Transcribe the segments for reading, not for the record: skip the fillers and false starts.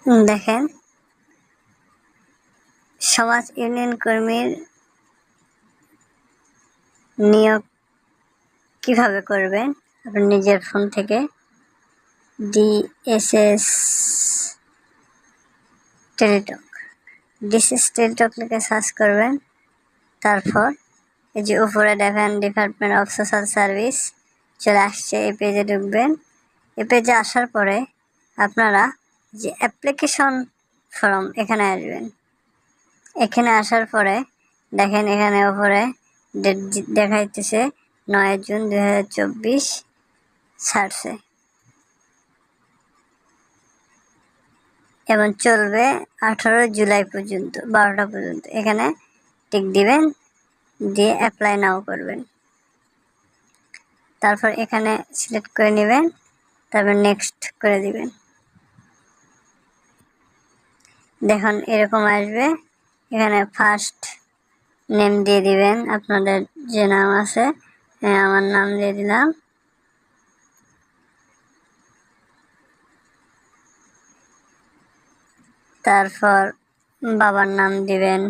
দেখেন সমাজ ইউনিয়ন কর্মীর নিয়োগ কিভাবে করবেন আপনি নিজের ফোন থেকে ডিএসএস টেলিটক লিখে সার্চ করবেন। তারপর এই যে উপরে দেখেন ডিপার্টমেন্ট অফ সোশ্যাল সার্ভিস চলে আসছে, এই পেজে ঢুকবেন। এই পেজে আসার পরে আপনারা যে অ্যাপ্লিকেশন ফর্ম এখানে আসবেন। এখানে আসার পরে দেখেন এখানে উপরে ডেট দেখাইতেছে 9 জুন 2024 ছাড়ছে এবং চলবে 18 জুলাই পর্যন্ত 12টা পর্যন্ত। এখানে টিক দিবেন, দিয়ে অ্যাপ্লাই নাও করবেন। তারপর এখানে সিলেক্ট করে নেবেন, তারপর নেক্সট করে দিবেন। দেখুন এরকম আসবে। এখানে ফার্স্ট নেম দিয়ে দিবেন, আপনাদের যে নাম আছে, আমার নাম দিয়ে দিলাম। তারপর বাবার নাম দিবেন,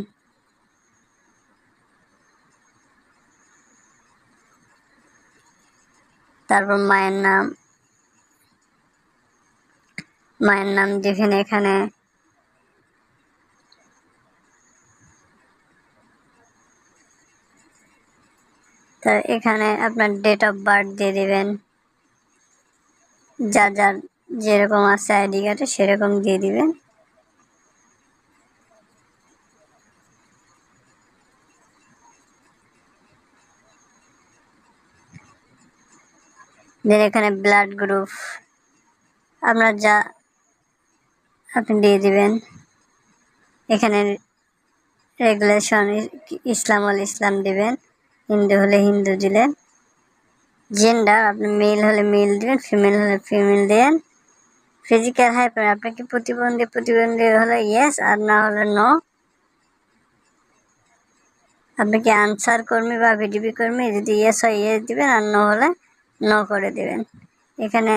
তারপর মায়ের নাম দিবেন এখানে। তো এখানে আপনার ডেট অফ বার্থ দিয়ে দিবেন, যার যেরকম আছে আইডি কার্ডে সেরকম দিয়ে দিবেন। দেন এখানে ব্লাড গ্রুপ আপনার যা আপনি দিয়ে দিবেন। এখানে রেগুলেশন ইসলাম দিবেন, হিন্দু হলে হিন্দু দিলেন। জেন্ডার আপনি মেল হলে মেল দিবেন, ফিমেল হলে ফিমেল দেন। ফিজিক্যাল হাইপার আপনি কি প্রতিবন্ধী হলে ইয়েস, আর না হলে নো। আপনি কি আনসার কর্মী বা ভিডিপি কর্মী, যদি ইয়েস হয় ইয়েস দিবেন, আর নো হলে নো করে দিবেন। এখানে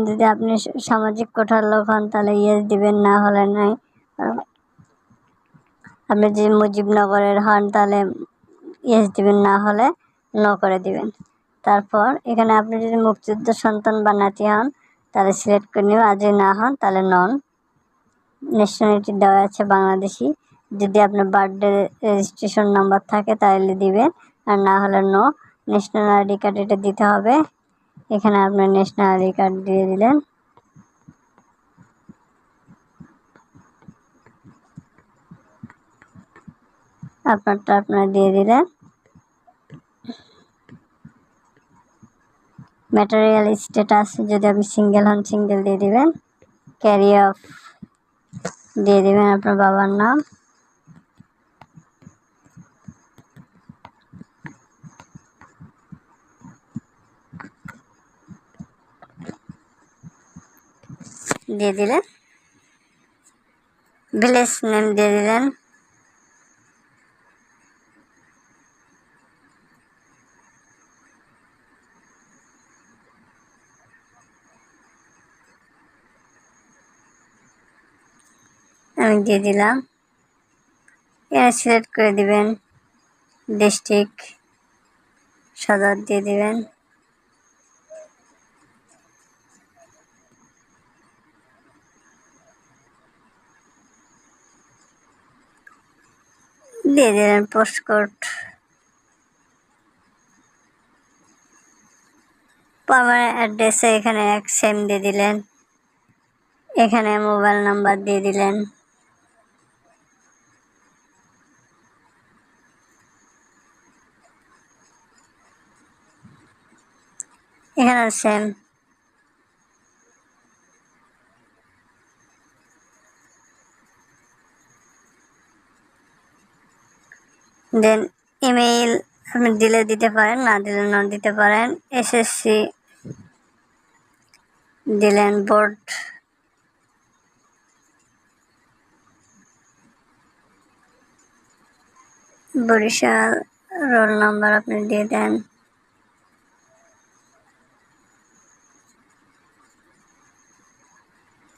যদি আপনি সামাজিক কোঠার লোক হন তাহলে ইয়েস দিবেন, না হলে নাই। আপনি যদি মুজিবনগরের হন তাহলে ইয়েস দিবেন, না হলে নো করে দিবেন। তারপর এখানে আপনি যদি মুক্তিযুদ্ধ সন্তান বা নাতি হন তাহলে সিলেক্ট করে নেবেন, আর যদি না হন তাহলে নন। ন্যাশনালিটি দেওয়া আছে বাংলাদেশি। যদি আপনার বার্থডে রেজিস্ট্রেশন নাম্বার থাকে তাহলে দিবেন, আর না হলে নো। ন্যাশনাল আইডি কার্ড এটা দিতে হবে। এখানে আপনার ন্যাশনাল আইডি কার্ড দিয়ে দিলেন। আপনারটা আপনারা দিয়ে দিলেন। ম্যাটেরিয়াল স্ট্যাটাস যদি আপনি সিঙ্গেল হন সিঙ্গেল দিয়ে দিবেন। ক্যারি অফ দিয়ে দিবেন আপনার বাবার নাম। দিয়ে দিলেন। ভিলেজ নেম দিয়ে দিলেন। আমি দিয়ে দিলাম। এখানে সিলেক্ট করে দিবেন ডিস্ট্রিক্ট, সদর দিয়ে দিবেন। দিয়ে দিলেন পোস্টকোড। পার্মানেন্ট অ্যাড্রেসে এখানে সেম দিয়ে দিলেন। এখানে মোবাইল নাম্বার দিয়ে দিলেন। এখানে সেম। দেন ইমেইল আপনি দিলে দিতে পারেন, না দিলে না দিতে পারেন। এসএসসি দিলেন, বোর্ড বরিশাল, রোল নাম্বার আপনি দিয়ে দেন।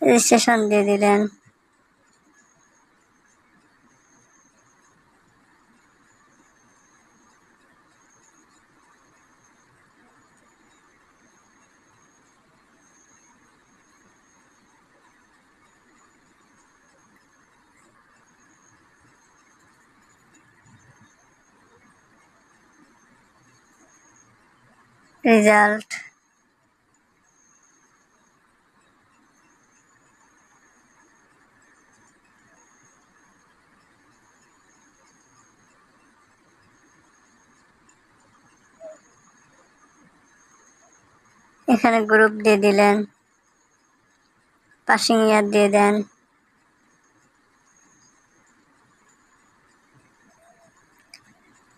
রেজিস্ট্রেশন দিয়ে দিলেন। রেজাল্ট এখানে গ্রুপ দিয়ে দিলেন, পাসিং ইয়ার দিয়ে দেন।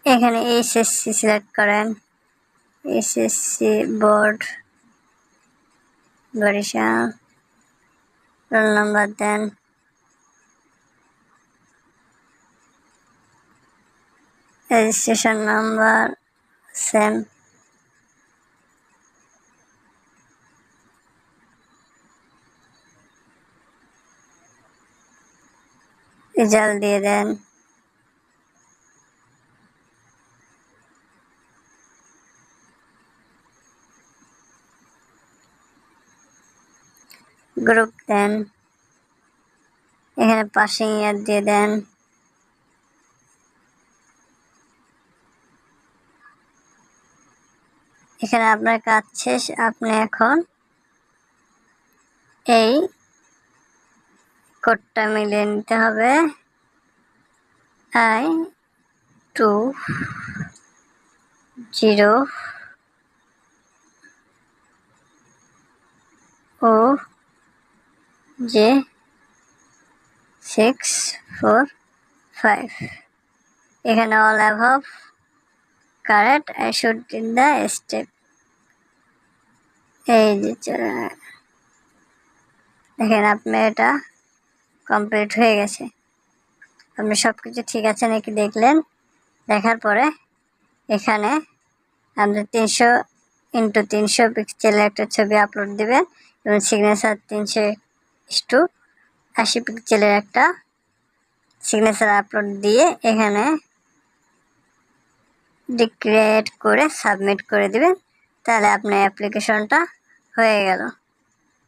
এখানে এইচএসসি সিলেক্ট করেন, HSC board Barishal, roll number দেন, রেজিস্ট্রেশন নাম্বার সেম, রেজাল্ট দিয়ে দেন। গ্রুপ দেন, এখানে পাসিং ইয়ার দিয়ে দেন। এখানে আপনার কাজ শেষ। আপনি এখন এই কোডটা মিলিয়ে নিতে হবে, I20JSX45। এখানে all above correct, I should in the step। এই যে দেখেন আপনার এটা কমপ্লিট হয়ে গেছে। আপনি সব কিছু ঠিক আছে নাকি দেখলেন। দেখার পরে এখানে আপনি 300x300 পিক্সেলের একটা ছবি আপলোড দিবেন এবং সিগনেচার 300:80 পিক্সেলের একটা সিগনেচার আপলোড দিয়ে এখানে ডিক্রিয়েট করে সাবমিট করে দিবেন। তাহলে আপনার অ্যাপ্লিকেশনটা হয়ে গেল।